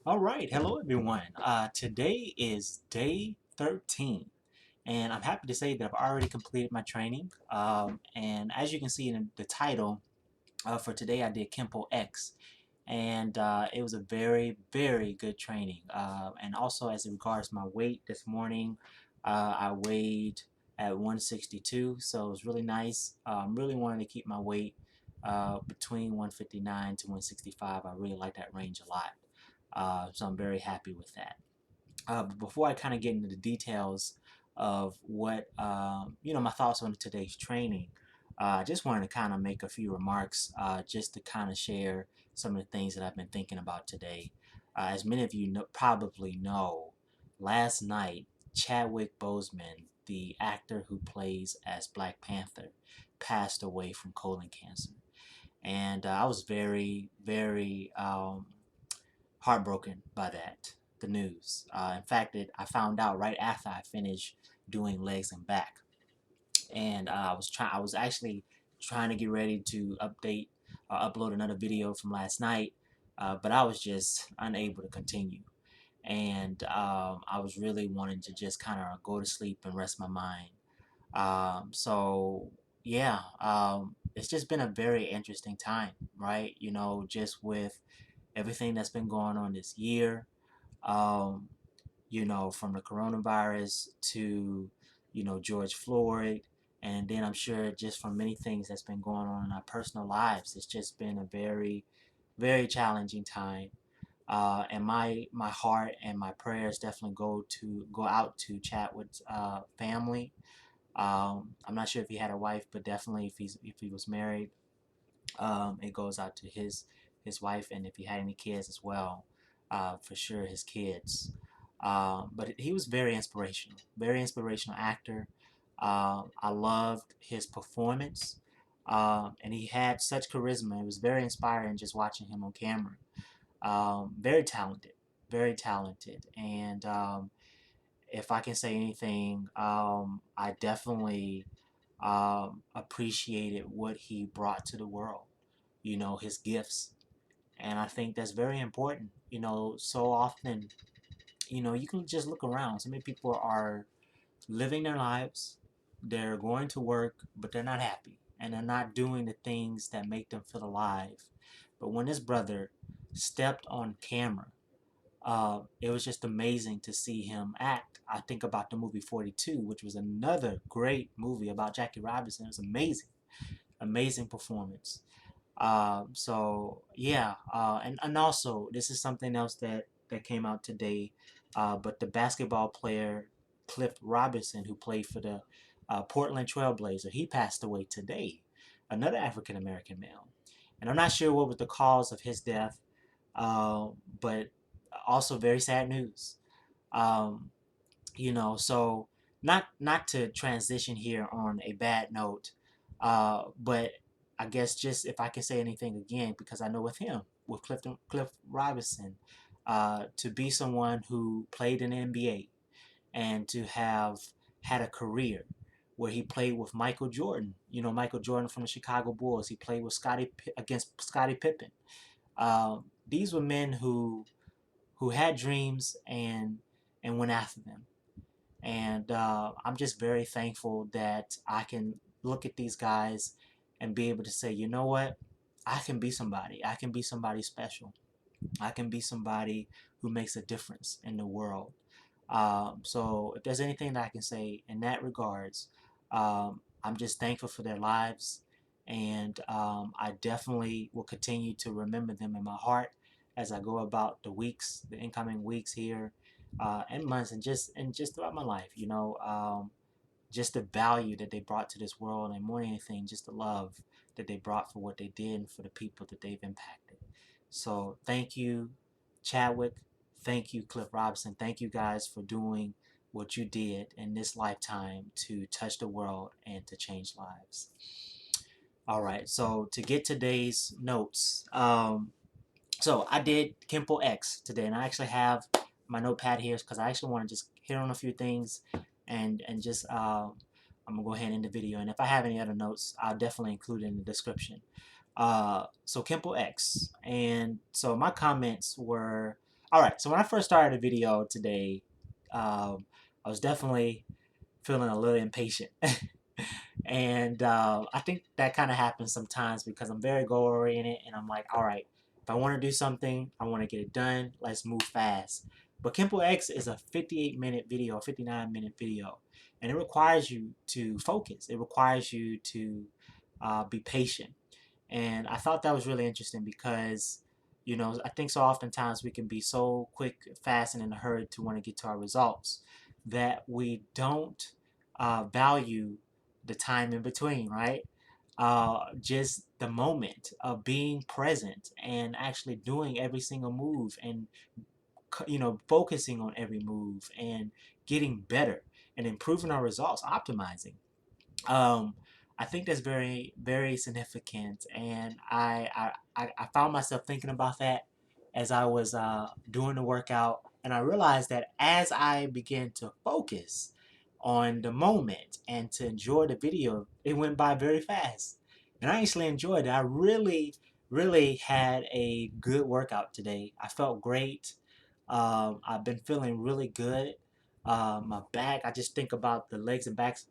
All right, hello everyone. Today is day 13, and I'm happy to say that I've already completed my training. And as you can see in the title, for today I did Kenpo X, and it was a very, very good training. And also, as it regards my weight this morning, I weighed at 162, so it was really nice. Really wanted to keep my weight between 159 to 165. I really like that range a lot. So I'm very happy with that. But before I kind of get into the details of what my thoughts on today's training, I just wanted to kind of make a few remarks, just to kind of share some of the things that I've been thinking about today. As many of you probably know, last night Chadwick Boseman, the actor who plays as Black Panther, passed away from colon cancer, and I was very, very heartbroken by the news. In fact, I found out right after I finished doing legs and back, and I was actually trying to get ready to upload another video from last night, but I was just unable to continue, and I was really wanting to just kind of go to sleep and rest my mind. So yeah, it's just been a very interesting time, right? Just with everything that's been going on this year, um, from the coronavirus to, George Floyd. And then I'm sure just from many things that's been going on in our personal lives, it's just been a very, very challenging time. And my heart and my prayers definitely go out to Chatwood's family. I'm not sure if he had a wife, but definitely if he was married, it goes out to his wife, and if he had any kids as well, for sure his kids. But he was very inspirational actor. I loved his performance, and he had such charisma. It was very inspiring just watching him on camera. Very talented, very talented, and if I can say anything, I definitely appreciated what he brought to the world. His gifts, and I think that's very important. So often, you can just look around. So many people are living their lives, they're going to work, but they're not happy, and they're not doing the things that make them feel alive. But when his brother stepped on camera, it was just amazing to see him act. I think about the movie 42, which was another great movie about Jackie Robinson. It was amazing, amazing performance. So yeah, and also this is something else that came out today. But the basketball player Cliff Robinson, who played for the Portland Trailblazer, he passed away today. Another African American male, and I'm not sure what was the cause of his death, but also very sad news. Um, so not to transition here on a bad note, but I guess just if I can say anything again, because I know with him, with Cliff Robinson, to be someone who played in the NBA and to have had a career where he played with Michael Jordan. Michael Jordan from the Chicago Bulls. He played with against Scottie Pippen. These were men who had dreams and went after them. And I'm just very thankful that I can look at these guys and be able to say, you know what? I can be somebody. I can be somebody special. I can be somebody who makes a difference in the world. So if there's anything that I can say in that regards, I'm just thankful for their lives, and I definitely will continue to remember them in my heart as I go about the incoming weeks here, and months, and just throughout my life. Just the value that they brought to this world, and more than anything, just the love that they brought for what they did and for the people that they've impacted. So thank you, Chadwick. Thank you, Cliff Robinson. Thank you guys for doing what you did in this lifetime to touch the world and to change lives. All right, so to get today's notes, so I did Kenpo X today, and I actually have my notepad here because I actually want to just hit on a few things, and just I'm gonna go ahead and end the video. And if I have any other notes, I'll definitely include it in the description. So Kenpo X, and so my comments were, All right, so when I first started the video today, I was definitely feeling a little impatient. And I think that kind of happens sometimes because I'm very goal oriented and I'm like, all right, if I want to do something, I want to get it done, let's move fast. But Kenpo X is a 58-minute video, a 59-minute video, and it requires you to focus. It requires you to be patient. And I thought that was really interesting because, I think so oftentimes we can be so quick, fast, and in a hurry to want to get to our results that we don't value the time in between, right? Just the moment of being present and actually doing every single move and, focusing on every move and getting better and improving our results, optimizing. um, I think that's very, very significant, and I found myself thinking about that as I was doing the workout, and I realized that as I began to focus on the moment and to enjoy the video, it went by very fast, and I actually enjoyed it. I really, really had a good workout today. I felt great. I've been feeling really good. My back, I just think about the legs and backs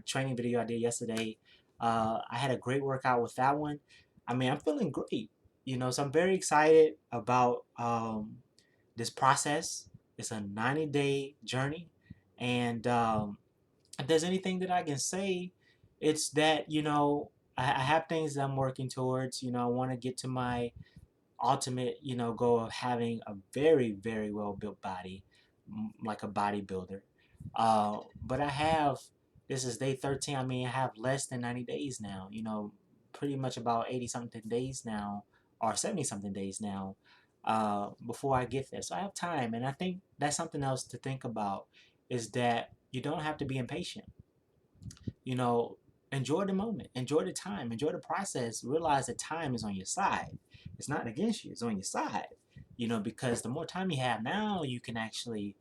training video I did yesterday. I had a great workout with that one. I mean, I'm feeling great, so I'm very excited about this process. It's a 90-day journey, and if there's anything that I can say, it's that, I have things that I'm working towards. I want to get to my ultimate, goal of having a very, very well built body, like a bodybuilder. But this is day 13. I mean, I have less than 90 days now, pretty much about 80 something days now, or 70 something days now, before I get there. So I have time. And I think that's something else to think about, is that you don't have to be impatient. you know, Enjoy the moment, enjoy the time, enjoy the process. Realize that time is on your side. It's not against you, it's on your side. Because the more time you have now, you can actually,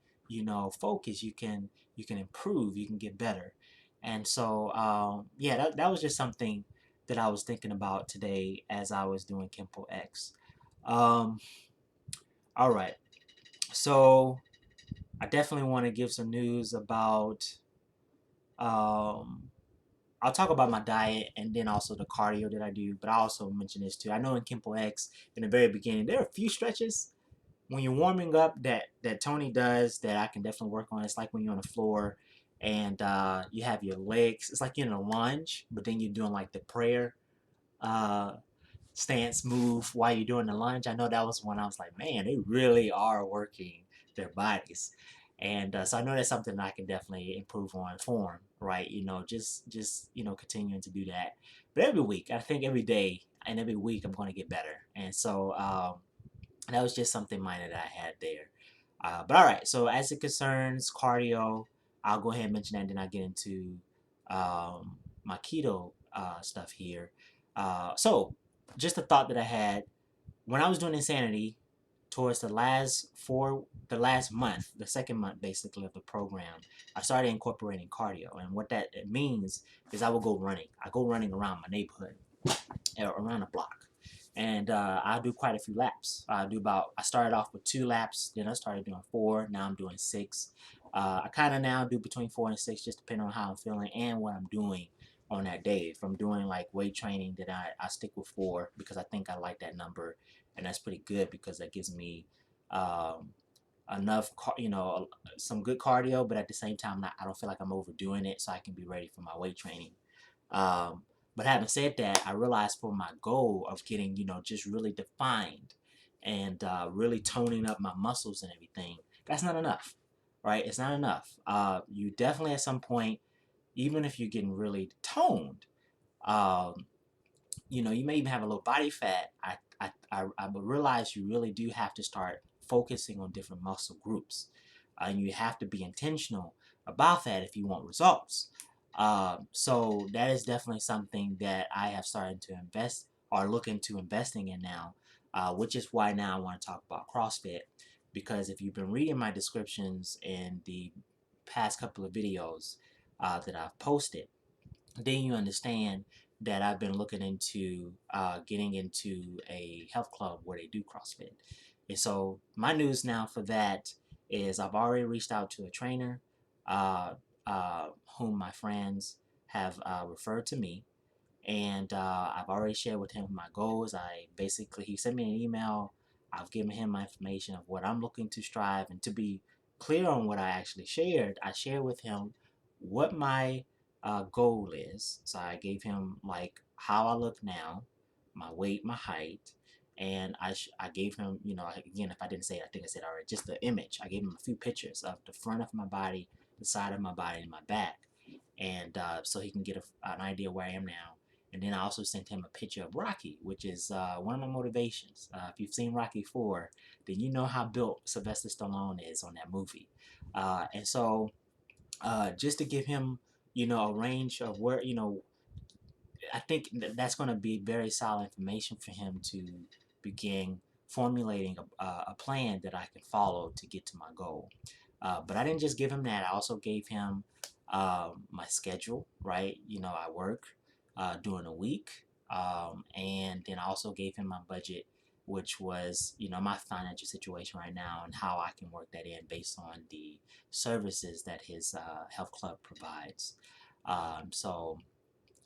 focus. You can improve, you can get better. And so, yeah, that was just something that I was thinking about today as I was doing Kenpo X. Um, all right. So I definitely want to give some news about um, I'll talk about my diet and then also the cardio that I do, but I also mention this too. I know in Kenpo X, in the very beginning, there are a few stretches when you're warming up that Tony does that I can definitely work on. It's like when you're on the floor and you have your legs. It's like you're in a lunge, but then you're doing like the prayer uh, stance move while you're doing the lunge. I know that was when I was like, man, they really are working their bodies. And so I know that's something I can definitely improve on form, right? Just continuing to do that. But every week, I think every day and every week, I'm going to get better. And so that was just something minor that I had there. But all right, so as it concerns cardio, I'll go ahead and mention that, and then I get into my keto stuff here. So just a thought that I had when I was doing Insanity towards the last month, the second month basically of the program, I started incorporating cardio. And what that it means is I will go running. I go running around my neighborhood, around the block. And I do quite a few laps. I started off with 2 laps, then I started doing 4, now I'm doing 6. I kind of now do between 4 and 6, just depending on how I'm feeling and what I'm doing on that day. If I'm doing like weight training, then I stick with 4 because I think I like that number, and that's pretty good because that gives me um, enough, some good cardio, but at the same time, I don't feel like I'm overdoing it, so I can be ready for my weight training. Um, but having said that, I realized for my goal of getting, just really defined and really toning up my muscles and everything, that's not enough, right? It's not enough. You definitely at some point, even if you're getting really toned, um, you may even have a low body fat. I realize you really do have to start focusing on different muscle groups. And you have to be intentional about that if you want results. So that is definitely something that I have started to invest or look into investing in now, which is why now I want to talk about CrossFit. Because if you've been reading my descriptions in the past couple of videos that I've posted, then you understand that I've been looking into getting into a health club where they do CrossFit. And so my news now for that is I've already reached out to a trainer, uh, whom my friends have referred to me, and I've already shared with him my goals. He sent me an email. I've given him my information of what I'm looking to strive, and to be clear on what I actually shared, I shared with him what my goal is. So I gave him like how I look now, my weight, my height, and I gave him, again, if I didn't say it, I think I said already, just the image. I gave him a few pictures of the front of my body, the side of my body, and my back, and so he can get an idea where I am now. And then I also sent him a picture of Rocky, which is one of my motivations. If you've seen Rocky 4, then you know how built Sylvester Stallone is on that movie. And so just to give him, a range of where, I think that's going to be very solid information for him to begin formulating a plan that I can follow to get to my goal. But I didn't just give him that. I also gave him my schedule, right? I work during the week. And then I also gave him my budget, which was, my financial situation right now and how I can work that in based on the services that his health club provides. So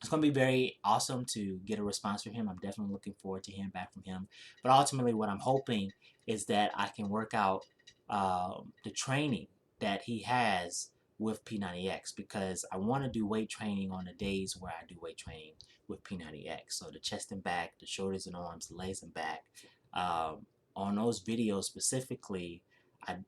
it's going to be very awesome to get a response from him. I'm definitely looking forward to hearing back from him. But ultimately, what I'm hoping is that I can work out the training that he has with P90X, because I want to do weight training on the days where I do weight training with P90X. So the chest and back, the shoulders and arms, the legs and back. On those videos specifically, I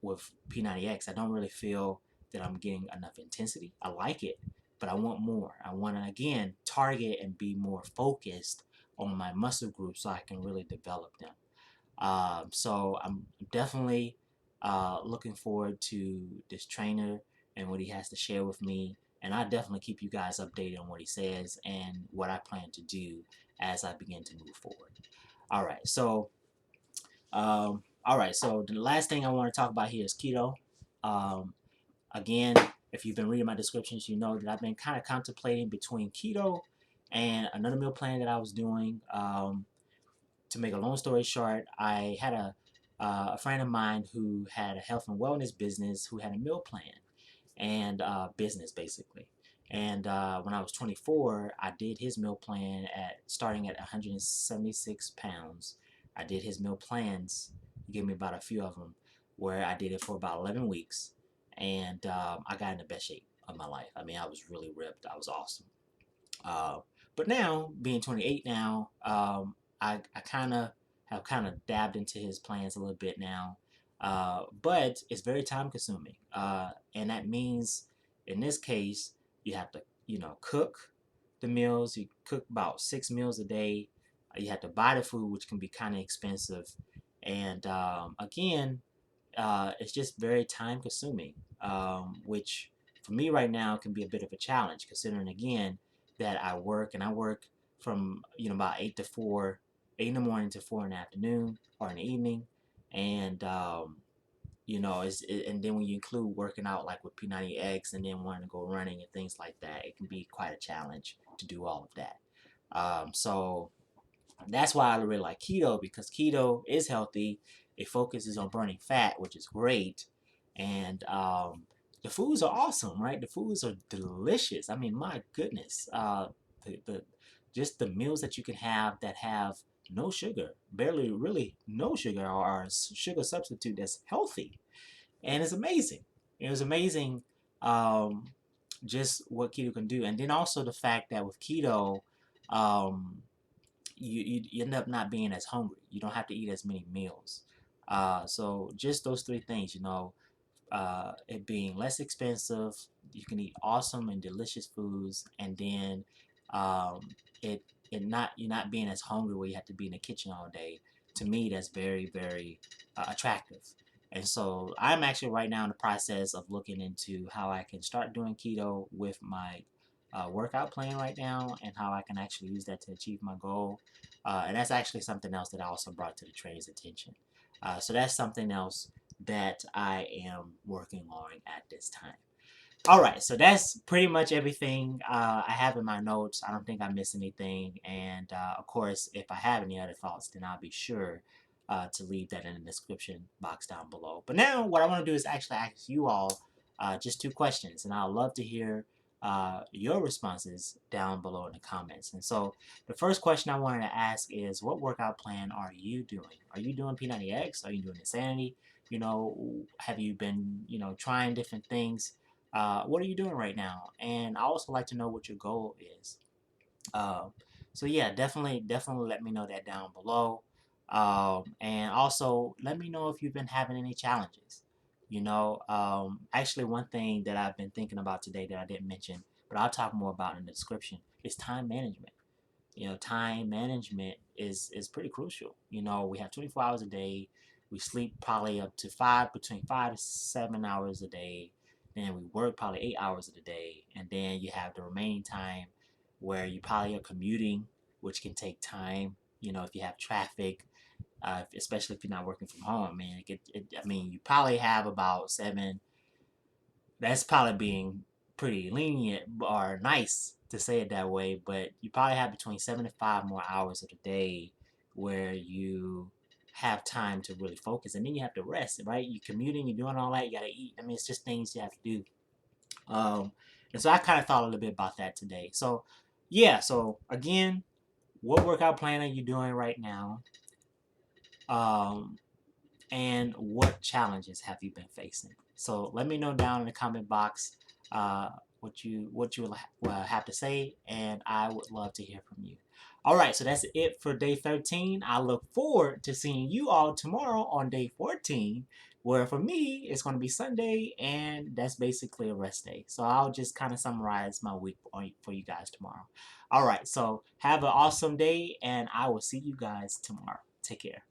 with P90X, I don't really feel that I'm getting enough intensity. I like it, but I want more. I want to, again, target and be more focused on my muscle groups so I can really develop them. So I'm definitely looking forward to this trainer and what he has to share with me. And I'll definitely keep you guys updated on what he says and what I plan to do as I begin to move forward. All right. So the last thing I want to talk about here is keto. Um, Again, if you've been reading my descriptions, you know that I've been kind of contemplating between keto and another meal plan that I was doing. To make a long story short, I had a friend of mine who had a health and wellness business who had a meal plan and business basically. And when I was 24, I did his meal plan at starting at 176 pounds. I did his meal plans. He gave me about a few of them, where I did it for about 11 weeks, and I got in the best shape of my life. I mean, I was really ripped. I was awesome. Uh, but now, being 28 now, I kind of dabbed into his plans a little bit now. But it's very time consuming. And that means, in this case, you have to, cook the meals. You cook about 6 meals a day. You have to buy the food, which can be kind of expensive. And again, it's just very time consuming, which for me right now can be a bit of a challenge, considering again that I work from about 8 to 4, 8 in the morning to 4 in the afternoon or in the evening, and and then when you include working out like with P90X and then wanting to go running and things like that, it can be quite a challenge to do all of that. So that's why I really like keto, because keto is healthy. It focuses on burning fat, which is great, and the foods are awesome, right? The foods are delicious. I mean, my goodness, the just the meals that you can have that have no sugar, barely really no sugar, or a sugar substitute that's healthy, and it's amazing. It was amazing, um, just what keto can do, and then also the fact that with keto. Um, you end up not being as hungry. You don't have to eat as many meals. So just those three things, it being less expensive, you can eat awesome and delicious foods, and then um, it it not you're not being as hungry where you have to be in the kitchen all day. To me, that's very very attractive. And so I'm actually right now in the process of looking into how I can start doing keto with my workout plan right now, and how I can actually use that to achieve my goal. And that's actually something else that I also brought to the trainer's attention. So that's something else that I am working on at this time. All right, so that's pretty much everything I have in my notes. I don't think I missed anything. And of course, if I have any other thoughts, then I'll be sure to leave that in the description box down below. But now, what I want to do is actually ask you all just 2 questions, and I'd love to hear your responses down below in the comments. And so, the first question I wanted to ask is, what workout plan are you doing? Are you doing P90X? Are you doing Insanity? Have you been, trying different things? What are you doing right now? And I also like to know what your goal is. Um, so yeah, definitely let me know that down below. And also let me know if you've been having any challenges. Actually, one thing that I've been thinking about today that I didn't mention, but I'll talk more about in the description, is time management. Time management is pretty crucial. We have 24 hours a day. We sleep probably up to between 5 to 7 hours a day. Then we work probably 8 hours a day, and then you have the remaining time where you probably are commuting, which can take time. If you have traffic, especially if you're not working from home, you probably have about 7. That's probably being pretty lenient or nice to say it that way, but you probably have between 7 to 5 more hours of the day where you have time to really focus, and then you have to rest, right? You're commuting, you're doing all that, you gotta eat. It's just things you have to do. And so I kind of thought a little bit about that today. So, yeah. So again, what workout plan are you doing right now? Um, and what challenges have you been facing? So let me know down in the comment box what you will have to say, and I would love to hear from you. All right, so that's it for day 13. I look forward to seeing you all tomorrow on day 14, where for me it's going to be Sunday, and that's basically a rest day. So I'll just kind of summarize my week for you guys tomorrow. All right, so have an awesome day, and I will see you guys tomorrow. Take care.